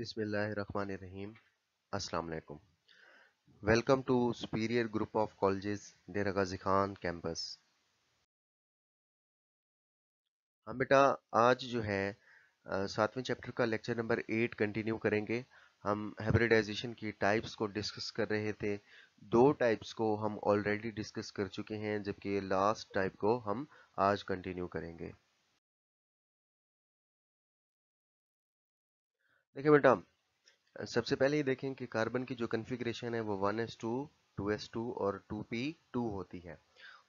बिस्मिल्लाहिर्रहमानिर्रहीम। अस्सलाम वालेकुम। Welcome to Superior Group of Colleges Dera Ghazi Khan campus. हम बेटा आज जो है सातवें चैप्टर का लेक्चर नंबर 8 कंटिन्यू करेंगे। हम हाइब्रिडाइजेशन की टाइप्स को डिस्कस कर रहे थे। दो टाइप्स को हम ऑलरेडी डिस्कस कर चुके हैं, जबकि लास्ट टाइप को हम आज कंटिन्यू करेंगे। देखिए बेटा, सबसे पहले ये देखें कि कार्बन की जो कन्फिग्रेशन है वो 1s2, 2s2 और 2p2 होती है।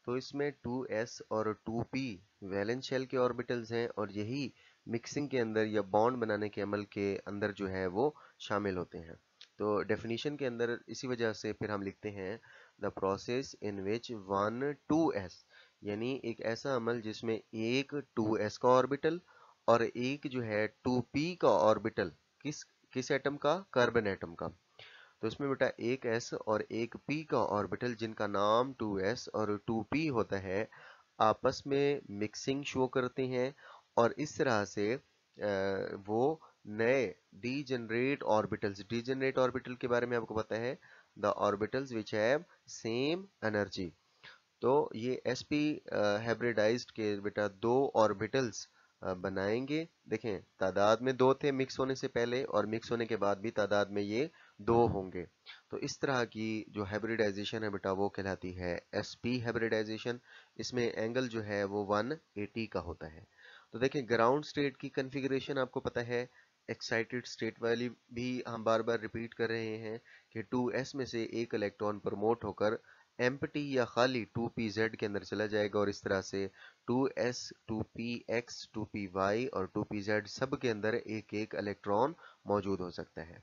तो इसमें 2s और 2p वैलेंस शेल के ऑर्बिटल्स हैं, और यही मिक्सिंग के अंदर या बॉन्ड बनाने के अमल के अंदर जो है वो शामिल होते हैं। तो डेफिनेशन के अंदर इसी वजह से फिर हम लिखते हैं the process in which 1 2s, यानी एक ऐसा अमल जिसमें एक 2s का ऑर्बिटल और एक जो है 2p का ऑर्बिटल, किस किस एटम का, कार्बन एटम का। तो इसमें बेटा एक s और एक p का ऑर्बिटल जिनका नाम 2s और 2p होता है, आपस में मिक्सिंग शो करते हैं, और इस तरह से वो नए डीजेनरेट ऑर्बिटल के बारे में आपको पता है, the orbitals which have same energy. तो ये sp हाइब्रिडाइज्ड के बेटा दो ऑर्बिटल्स बनाएंगे। देखें, तादाद में दो थे मिक्स होने से पहले, और मिक्स होने के बाद भी तादाद में ये दो होंगे। तो इस तरह की जो हाइब्रिडाइजेशन है बेटा वो कहलाती है sp हाइब्रिडाइजेशन। इसमें एंगल जो है वो 180 का होता है। तो देखें, ग्राउंड स्टेट की कन्फिग्रेशन आपको पता है। एक्साइटेड स्टेट वाली भी हम बार बार रिपीट कर रहे हैं कि 2s में से एक इलेक्ट्रॉन प्रमोट होकर एम्प्टी या खाली 2pz के अंदर चला जाएगा, और इस तरह से 2s 2px 2py और 2pz सब के अंदर एक एक इलेक्ट्रॉन मौजूद हो सकता है।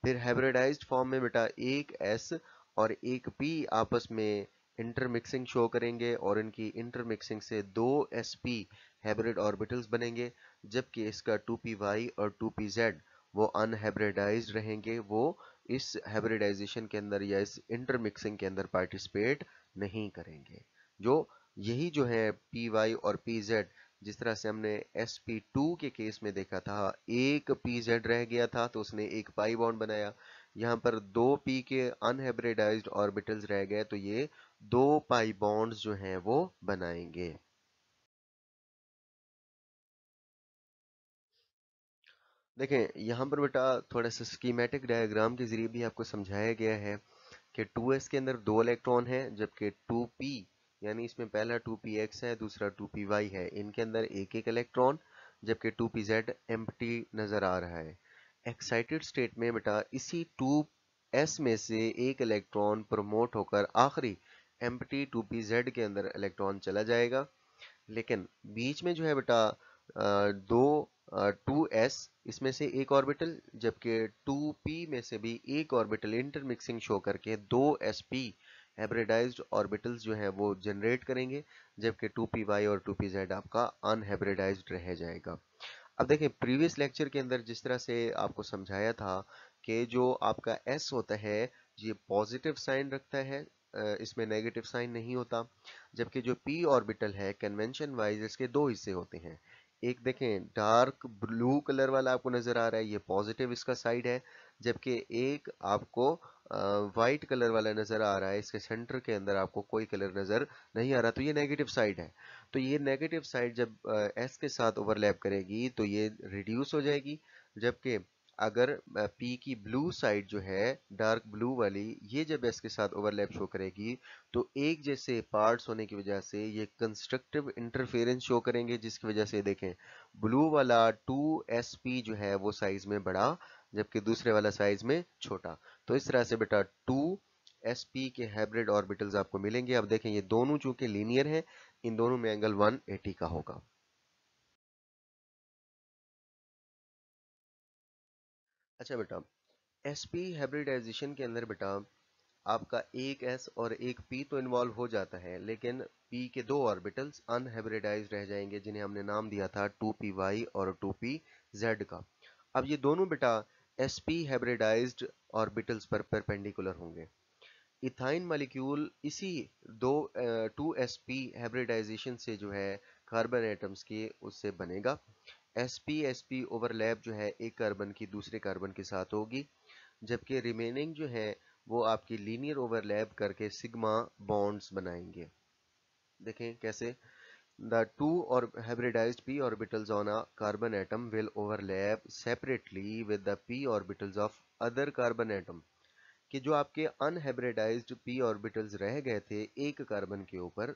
फिर हाइब्रिडाइज्ड फॉर्म में बेटा एक s और एक p आपस में इंटरमिक्सिंग शो करेंगे, और इनकी इंटरमिक्सिंग से दो sp हाइब्रिड ऑर्बिटल्स बनेंगे, जबकि इसका 2py और 2pz वो अनहाइब्रिडाइज्ड रहेंगे। वो इस हाइब्रिडाइजेशन के अंदर या इस इंटरमिक्सिंग के अंदर पार्टिसिपेट नहीं करेंगे। जो यही जो है py और pz, जिस तरह से हमने sp2 के केस में देखा था, एक pz रह गया था तो उसने एक पाई बॉन्ड बनाया। यहाँ पर दो p के अनहाइब्रिडाइज्ड ऑर्बिटल्स रह गए, तो ये दो पाई बॉन्ड्स जो हैं वो बनाएंगे। देखें, यहाँ पर बेटा थोड़ा सा स्कीमेटिक डायग्राम के जरिए भी आपको समझाया गया है कि 2s के अंदर दो इलेक्ट्रॉन है, जबकि 2p यानी इसमें पहला 2px है, दूसरा 2py है, इनके अंदर एक एक इलेक्ट्रॉन, जबकि 2pz एम्प्टी नजर आ रहा है। एक्साइटेड स्टेट में बेटा इसी 2s में से एक इलेक्ट्रॉन प्रमोट होकर आखिरी एम्प्टी 2pz के अंदर इलेक्ट्रॉन चला जाएगा। लेकिन बीच में जो है बेटा दो 2s इसमें से एक ऑर्बिटल, जबकि 2p में से भी एक ऑर्बिटल इंटरमिक्सिंग शो करके दो sp हाइब्रिडाइज्ड ऑर्बिटल्स जो हैं वो जनरेट करेंगे, जबकि 2py और 2pz आपका अनहाइब्रिडाइज्ड रह जाएगा। अब देखें, प्रीवियस लेक्चर के अंदर जिस तरह से आपको समझाया था कि जो आपका s होता है ये पॉजिटिव साइन रखता है, इसमें नेगेटिव साइन नहीं होता। जबकि जो p ऑर्बिटल है, कन्वेंशन वाइज इसके दो हिस्से होते हैं। एक देखें, डार्क ब्लू कलर वाला आपको नजर आ रहा है, ये पॉजिटिव इसका साइड है। जबकि एक आपको वाइट कलर वाला नजर आ रहा है, इसके सेंटर के अंदर आपको कोई कलर नजर नहीं आ रहा, तो ये नेगेटिव साइड है। तो ये नेगेटिव साइड जब एस के साथ ओवरलैप करेगी तो ये रिड्यूस हो जाएगी। जबकि अगर पी की ब्लू साइड जो है, डार्क ब्लू वाली, ये जब एस के साथ ओवरलैप शो करेगी तो एक जैसे पार्ट्स होने की वजह से ये कंस्ट्रक्टिव इंटरफेरेंस शो करेंगे, जिसकी वजह से देखें ब्लू वाला 2sp जो है वो साइज में बड़ा, जबकि दूसरे वाला साइज में छोटा। तो इस तरह से बेटा 2sp के हाइब्रिड ऑर्बिटल्स आपको मिलेंगे। अब देखें, ये दोनों चूंकि लीनियर हैं, इन दोनों में एंगल 180 का होगा। अच्छा बेटा, sp हाइब्रिडाइजेशन के अंदर बेटा आपका एक s और एक p तो इन्वॉल्व हो जाता है, लेकिन p के दो ऑर्बिटल्स अनहाइब्रिडाइज्ड रह जाएंगे, जिन्हें हमने नाम दिया था 2py और 2pz का। अब ये दोनों बेटा sp हाइब्रिडाइज्ड ऑर्बिटल्स पर परपेंडिकुलर होंगे। इथाइन मॉलिक्यूल इसी दो 2sp हाइब्रिडाइजेशन से जो है कार्बन एटम्स की उससे बनेगा। sp sp ओवरलैप जो है एक कार्बन की दूसरे कार्बन के साथ होगी, जबकि रिमेनिंग जो है वो आपकी लीनियर ओवरलैप करके सिग्मा बॉन्ड्स बनाएंगे। देखें कैसे, द टू और hybridized p orbitals on a carbon atom will overlap separately with the p orbitals of other carbon atom। कि जो आपके अनहाइब्रिडाइज्ड p ऑर्बिटल्स रह गए थे एक कार्बन के ऊपर,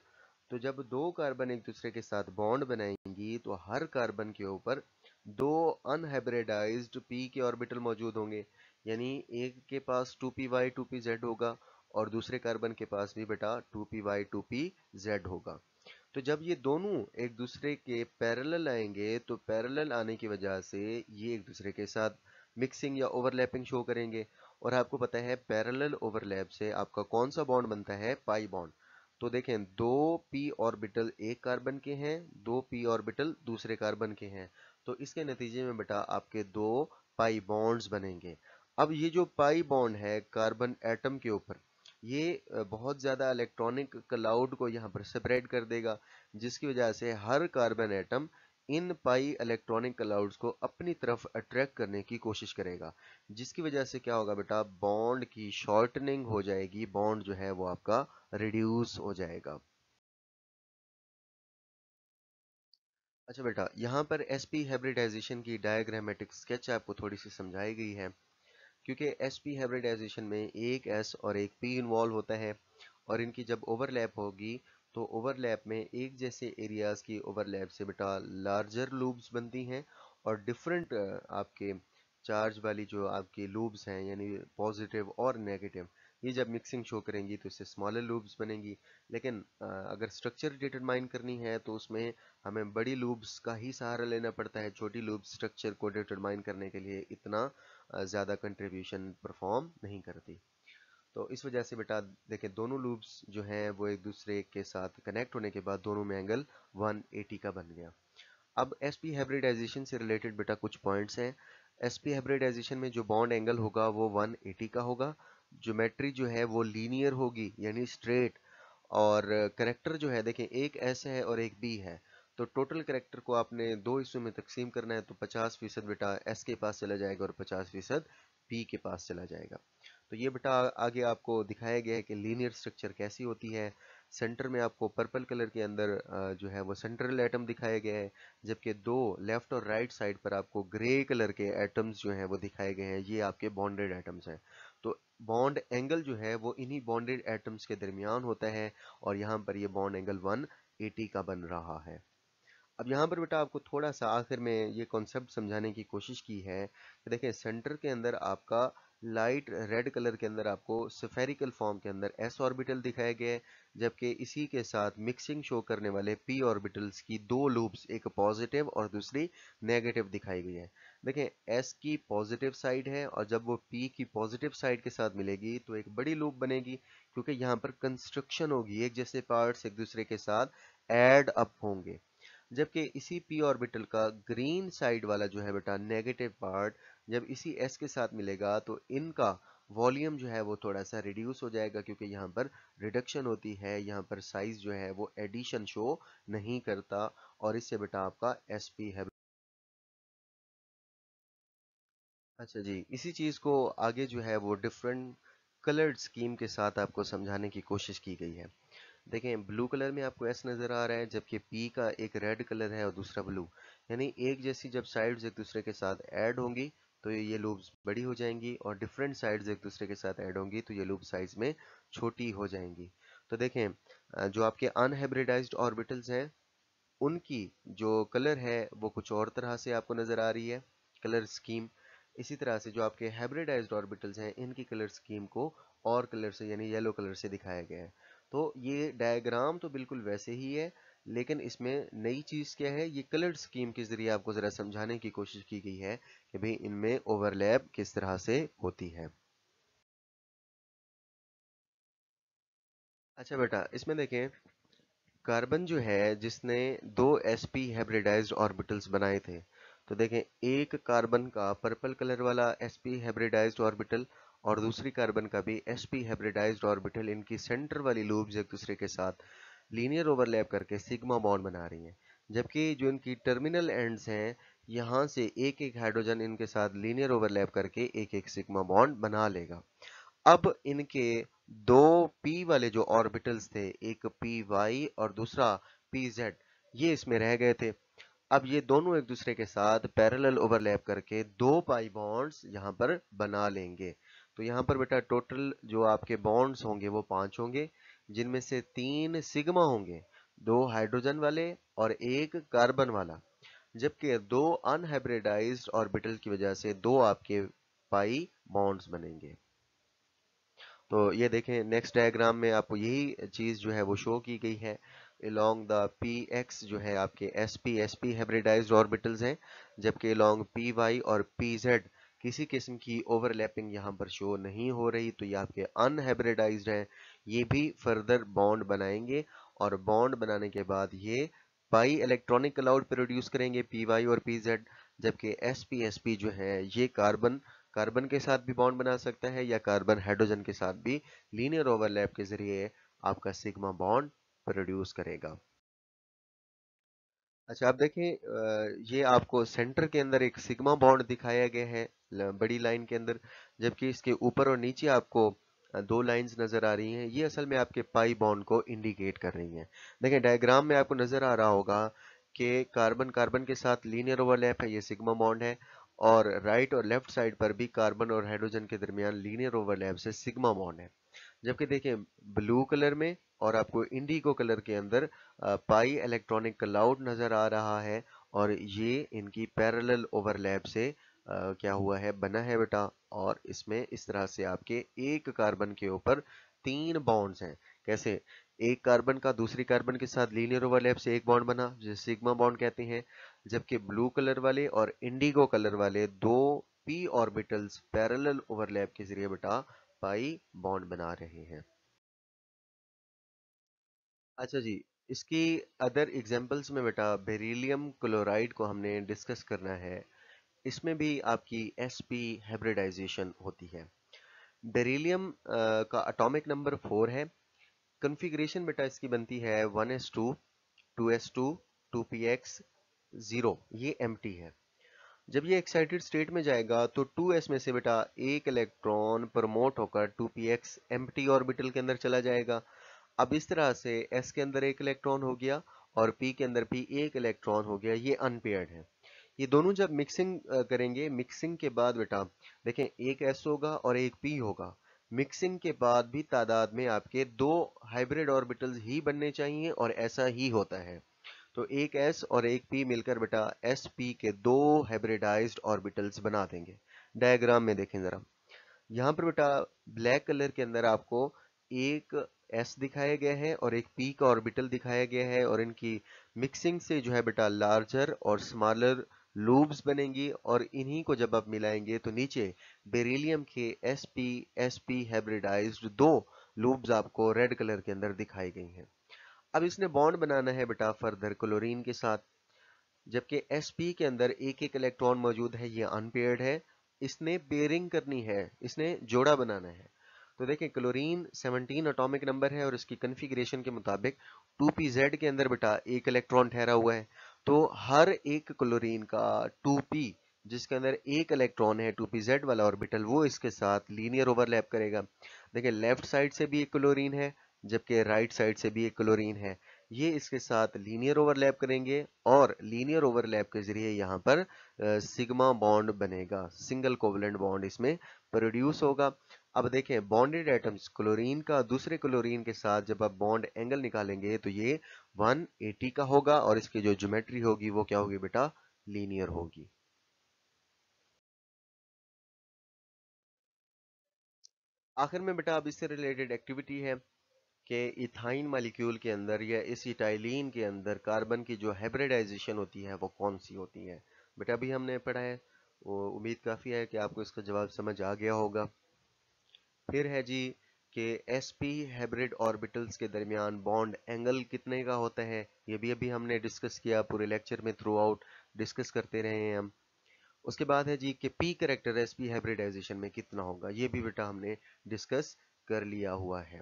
तो जब दो कार्बन एक दूसरे के साथ बॉन्ड बनाएंगी तो हर कार्बन के ऊपर दो अनहाइब्रिडाइज्ड p के ऑर्बिटल मौजूद होंगे। यानी एक के पास 2py 2pz होगा और दूसरे कार्बन के पास भी बेटा 2py 2pz होगा। तो जब ये दोनों एक दूसरे के पैरेलल आएंगे तो पैरेलल आने की वजह से ये एक दूसरे के साथ मिक्सिंग या ओवरलैपिंग शो करेंगे। और आपको पता है पैरेलल ओवरलैप से आपका कौन सा बॉन्ड बनता है, पाई बॉन्ड। तो देखें दो पी ऑर्बिटल एक कार्बन के हैं, दो पी ऑर्बिटल दूसरे कार्बन के हैं, तो इसके नतीजे में बेटा आपके दो पाई बॉन्ड्स बनेंगे। अब ये जो पाई बॉन्ड है कार्बन एटम के ऊपर, ये बहुत ज्यादा इलेक्ट्रॉनिक क्लाउड को यहाँ पर सेपरेट कर देगा, जिसकी वजह से हर कार्बन एटम इन पाई इलेक्ट्रॉनिक क्लाउड्स को अपनी तरफ अट्रैक्ट करने की कोशिश करेगा, जिसकी वजह से क्या होगा बेटा, बॉन्ड की शॉर्टनिंग हो जाएगी, बॉन्ड जो है वो आपका रिड्यूस हो जाएगा। अच्छा बेटा, यहाँ पर sp हाइब्रिडाइजेशन की डायग्रामेटिक स्केच आपको थोड़ी सी समझाई गई है, क्योंकि sp हाइब्रिडाइजेशन में एक s और एक p इन्वॉल्व होता है, और इनकी जब ओवरलैप होगी तो ओवरलैप में एक जैसे एरियाज की ओवरलैप से बेटा लार्जर लूप्स बनती हैं, और डिफरेंट आपके चार्ज वाली जो आपकी लूप्स हैं यानी पॉजिटिव और नेगेटिव, ये जब मिक्सिंग शो करेंगी तो इससे स्मॉलर लूप्स बनेंगी। लेकिन अगर स्ट्रक्चर डिटरमाइन करनी है तो उसमें हमें बड़ी लूप्स का ही सहारा लेना पड़ता है, छोटी लूप स्ट्रक्चर को डिटरमाइन करने के लिए इतना ज़्यादा कंट्रीब्यूशन परफॉर्म नहीं करती। तो इस वजह से बेटा देखिए दोनों लूप्स जो हैं वो एक दूसरे के साथ कनेक्ट होने के बाद दोनों में एंगल 180 का बन गया। अब sp हाइब्रिडाइजेशन से रिलेटेड बेटा कुछ पॉइंट्स हैं। sp हाइब्रिडाइजेशन में जो बॉन्ड एंगल होगा वो 180 का होगा, ज्योमेट्री जो है वो लीनियर होगी यानी स्ट्रेट, और करेक्टर जो है देखें एक s है और एक b है, तो टोटल करेक्टर को आपने दो हिस्सों में तकसीम करना है, तो 50% बेटा s के पास चला जाएगा और 50% p के पास चला जाएगा। तो ये बेटा आगे आपको दिखाया गया है कि लीनियर स्ट्रक्चर कैसी होती है। सेंटर में आपको पर्पल कलर के अंदर जो है वो सेंट्रल एटम दिखाया गया है, जबकि दो लेफ्ट और राइट साइड पर आपको ग्रे कलर के एटम्स जो हैं वो दिखाए गए हैं, ये आपके बॉन्डेड एटम्स हैं। तो बॉन्ड एंगल जो है वो इन्हीं बॉन्डेड एटम्स के दरमियान होता है, और यहाँ पर ये बॉन्ड एंगल 180 का बन रहा है। अब यहाँ पर बेटा आपको थोड़ा सा आखिर में ये कॉन्सेप्ट समझाने की कोशिश की है कि देखिए सेंटर के अंदर आपका लाइट रेड कलर के अंदर आपको स्फेरिकल फॉर्म के अंदर s ऑर्बिटल दिखाए गए, जबकि इसी के साथ मिक्सिंग शो करने वाले p ऑर्बिटल्स की दो लूप्स, एक पॉजिटिव और दूसरी नेगेटिव दिखाई गई है। देखें s की पॉजिटिव साइड है और जब वो p की पॉजिटिव साइड के साथ मिलेगी तो एक बड़ी लूप बनेगी, क्योंकि यहाँ पर कंस्ट्रक्शन होगी, एक जैसे पार्ट्स एक दूसरे के साथ एड अप होंगे। जबकि इसी p ऑर्बिटल का ग्रीन साइड वाला जो है बेटा नेगेटिव पार्ट जब इसी s के साथ मिलेगा तो इनका वॉल्यूम जो है वो थोड़ा सा रिड्यूस हो जाएगा, क्योंकि यहाँ पर रिडक्शन होती है, यहाँ पर साइज जो है वो एडिशन शो नहीं करता, और इससे बेटा आपका sp है। अच्छा जी, इसी चीज को आगे जो है वो डिफरेंट कलर्ड स्कीम के साथ आपको समझाने की कोशिश की गई है। देखें ब्लू कलर में आपको एस नज़र आ रहा है, जबकि पी का एक रेड कलर है और दूसरा ब्लू, यानी एक जैसी जब साइड्स एक दूसरे के साथ ऐड होंगी तो ये लूप्स बड़ी हो जाएंगी, और डिफरेंट साइड्स एक दूसरे के साथ ऐड होंगी तो ये लूप साइज में छोटी हो जाएंगी। तो देखें जो आपके अनहाइब्रिडाइज्ड ऑर्बिटल्स हैं उनकी जो कलर है वो कुछ और तरह से आपको नज़र आ रही है, कलर स्कीम। इसी तरह से जो आपके हाइब्रिडाइज्ड ऑर्बिटल्स हैं इनकी कलर स्कीम को और कलर से यानी येलो कलर से दिखाया गया है। तो ये डायग्राम तो बिल्कुल वैसे ही है, लेकिन इसमें नई चीज़ क्या है, ये कलर स्कीम के जरिए आपको ज़रा समझाने की कोशिश की गई है कि भाई इनमें ओवरलैप किस तरह से होती है। अच्छा बेटा, इसमें देखें कार्बन जो है जिसने दो sp हाइब्रिडाइज्ड ऑर्बिटल्स बनाए थे, तो देखें एक कार्बन का पर्पल कलर वाला sp हाइब्रिडाइज्ड ऑर्बिटल और दूसरी कार्बन का भी sp हाइब्रिडाइज्ड ऑर्बिटल, इनकी सेंटर वाली लूप्स एक दूसरे के साथ लीनियर ओवरलैप करके सिग्मा बॉन्ड बना रही हैं, जबकि जो इनकी टर्मिनल एंड्स हैं यहाँ से एक एक हाइड्रोजन इनके साथ लीनियर ओवरलैप करके एक एक सिग्मा बॉन्ड बना लेगा। अब इनके दो p वाले जो ऑर्बिटल्स थे, एक पी वाई और दूसरा पी जेड, ये इसमें रह गए थे। अब ये दोनों एक दूसरे के साथ पैरेलल ओवरलैप करके दो पाई बॉन्ड्स यहाँ पर बना लेंगे। तो यहाँ पर बेटा टोटल जो आपके बॉन्ड्स होंगे वो 5 होंगे, जिनमें से 3 सिग्मा होंगे, 2 हाइड्रोजन वाले और एक कार्बन वाला, जबकि 2 अनहाइब्रिडाइज्ड ऑर्बिटल की वजह से 2 आपके पाई बॉन्ड्स बनेंगे। तो ये देखें नेक्स्ट डायग्राम में आपको यही चीज जो है वो शो की गई है। along द पी एक्स जो है आपके एस पी हाइब्रिडाइज्ड ऑर्बिटल्स हैं, जबकि along पी वाई और पी जेड किसी किस्म की ओवरलैपिंग यहाँ पर शो नहीं हो रही, तो ये आपके अनहाइब्रिडाइज्ड हैं। ये भी फर्दर बॉन्ड बनाएंगे और बॉन्ड बनाने के बाद ये पाई इलेक्ट्रॉनिक क्लाउड प्रोड्यूस करेंगे पी वाई और पी जेड, जबकि एस पी जो है ये कार्बन कार्बन के साथ भी बॉन्ड बना सकता है या कार्बन हाइड्रोजन के साथ भी लीनियर ओवरलैप के जरिए आपका सिग्मा बॉन्ड प्रोड्यूस करेगा। अच्छा आप देखें ये आपको सेंटर के अंदर एक सिग्मा बॉन्ड दिखाया गया है बड़ी लाइन के अंदर, जबकि इसके ऊपर और नीचे आपको दो लाइंस नजर आ रही हैं। ये असल में आपके पाई बॉन्ड को इंडिकेट कर रही हैं। देखें डायग्राम में आपको नजर आ रहा होगा कि कार्बन कार्बन के साथ लीनियर ओवरलैप है, ये सिग्मा बॉन्ड है, और राइट और लेफ्ट साइड पर भी कार्बन और हाइड्रोजन के दरमियान लीनियर ओवरलैप से सिग्मा बॉन्ड है। जबकि देखिए ब्लू कलर में और आपको इंडिगो कलर के अंदर पाई इलेक्ट्रॉनिक क्लाउड नजर आ रहा है, और ये इनकी पैरेलल ओवरलैप से क्या हुआ है, बना है बेटा। और इसमें इस तरह से आपके एक कार्बन के ऊपर 3 बॉन्ड्स हैं। कैसे? एक कार्बन का दूसरी कार्बन के साथ लीनियर ओवरलैप से एक बॉन्ड बना, जिसे सिग्मा बॉन्ड कहते हैं, जबकि ब्लू कलर वाले और इंडिगो कलर वाले दो पी ऑर्बिटल्स पैरेलल ओवरलैप के जरिए बेटा पाई बॉन्ड बना रहे हैं। अच्छा जी, इसकी अदर एग्जांपल्स में बेटा बेरिलियम क्लोराइड को हमने डिस्कस करना है। इसमें भी आपकी sp हाइब्रिडाइजेशन होती है। बेरिलियम का एटॉमिक नंबर 4 है। कॉन्फ़िगरेशन बेटा इसकी बनती है 1s2 2s2 2px 0, ये एम्प्टी है। जब ये एक्साइटेड स्टेट में जाएगा तो 2s में से बेटा एक इलेक्ट्रॉन प्रमोट होकर 2px एम्प्टी ऑर्बिटल के अंदर चला जाएगा। अब इस तरह से s के अंदर एक इलेक्ट्रॉन हो गया और p के अंदर भी एक इलेक्ट्रॉन हो गया, ये अनपेयर्ड है। ये दोनों जब मिक्सिंग करेंगे, मिक्सिंग के बाद बेटा देखें एक s होगा और एक p होगा। मिक्सिंग के बाद भी तादाद में आपके दो हाइब्रिड ऑर्बिटल्स ही बनने चाहिए और ऐसा ही होता है। तो एक s और एक p मिलकर बेटा sp के दो हाइब्रिडाइज्ड ऑर्बिटल्स बना देंगे। डायग्राम में देखें जरा, यहाँ पर बेटा ब्लैक कलर के अंदर आपको एक s दिखाया गया है और एक p का ऑर्बिटल दिखाया गया है, और इनकी मिक्सिंग से जो है बेटा लार्जर और स्मॉलर लूब्स बनेंगी, और इन्हीं को जब आप मिलाएंगे तो नीचे बेरिलियम के sp हाइब्रिडाइज्ड दो लूब्स आपको रेड कलर के अंदर दिखाई गई हैं। अब इसने बॉन्ड बनाना है बेटा फर्दर क्लोरीन के साथ, जबकि sp के अंदर एक एक इलेक्ट्रॉन मौजूद है, ये अनपेयर्ड है। इसने पेयरिंग करनी है, इसने जोड़ा बनाना है। तो देखें क्लोरीन 17 एटॉमिक नंबर है और इसकी कॉन्फ़िगरेशन के मुताबिक 2pz के अंदर बेटा एक इलेक्ट्रॉन ठहरा हुआ है। तो हर एक क्लोरीन का 2p जिसके अंदर एक इलेक्ट्रॉन है 2pz वाला ऑर्बिटल, वो इसके साथ लीनियर ओवरलैप करेगा। देखिए लेफ्ट साइड से भी एक क्लोरीन है, जबकि राइट साइड से भी एक क्लोरीन है। ये इसके साथ लीनियर ओवरलैप करेंगे और लीनियर ओवरलैप के जरिए यहाँ पर सिग्मा बॉन्ड बनेगा, सिंगल कोवलेंट बॉन्ड इसमें प्रोड्यूस होगा। अब देखें बॉन्डेड एटम्स क्लोरीन का दूसरे क्लोरीन के साथ जब आप बॉन्ड एंगल निकालेंगे तो ये 180 का होगा, और इसकी जो ज्योमेट्री होगी वो क्या होगी बेटा, लीनियर होगी। आखिर में बेटा अब इससे रिलेटेड एक्टिविटी है कि इथाइन मालिक्यूल के अंदर या एसिटाइलिन के अंदर कार्बन की जो हाइब्रिडाइजेशन होती है वो कौन सी होती है। बेटा अभी हमने पढ़ा है, वो उम्मीद काफी है कि आपको इसका जवाब समझ आ गया होगा। फिर है जी कि sp हाइब्रिड ऑर्बिटल्स के दरमियान बॉन्ड एंगल कितने का होता है, ये भी अभी हमने डिस्कस किया, पूरे लेक्चर में थ्रू आउट डिस्कस करते रहे हैं हम। उसके बाद है जी कि p करेक्टर sp हाइब्रिडाइजेशन में कितना होगा, ये भी बेटा हमने डिस्कस कर लिया हुआ है।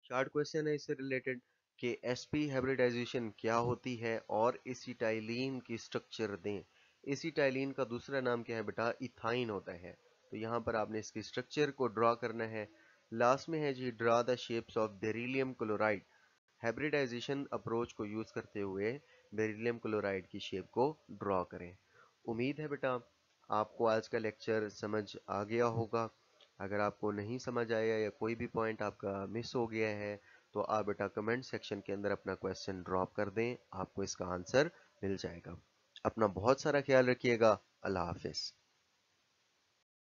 शार्ट क्वेश्चन है इससे रिलेटेड कि sp हाइब्रिडाइजेशन क्या होती है और एसिटाइलिन की स्ट्रक्चर दें। एसिटाइलिन का दूसरा नाम क्या है बेटा, इथाइन होता है। तो यहाँ पर आपने इसकी स्ट्रक्चर को ड्रॉ करना है। लास्ट में है जी draw the shapes of beryllium chloride. Hybridization approach को यूज करते हुए बेरिलियम क्लोराइड की शेप को ड्रॉ करें। उम्मीद है बेटा आपको आज का लेक्चर समझ आ गया होगा। अगर आपको नहीं समझ आया या कोई भी पॉइंट आपका मिस हो गया है तो आप बेटा कमेंट सेक्शन के अंदर अपना क्वेश्चन ड्रॉप कर दें, आपको इसका आंसर मिल जाएगा। अपना बहुत सारा ख्याल रखिएगा। अल्लाह हाफिज।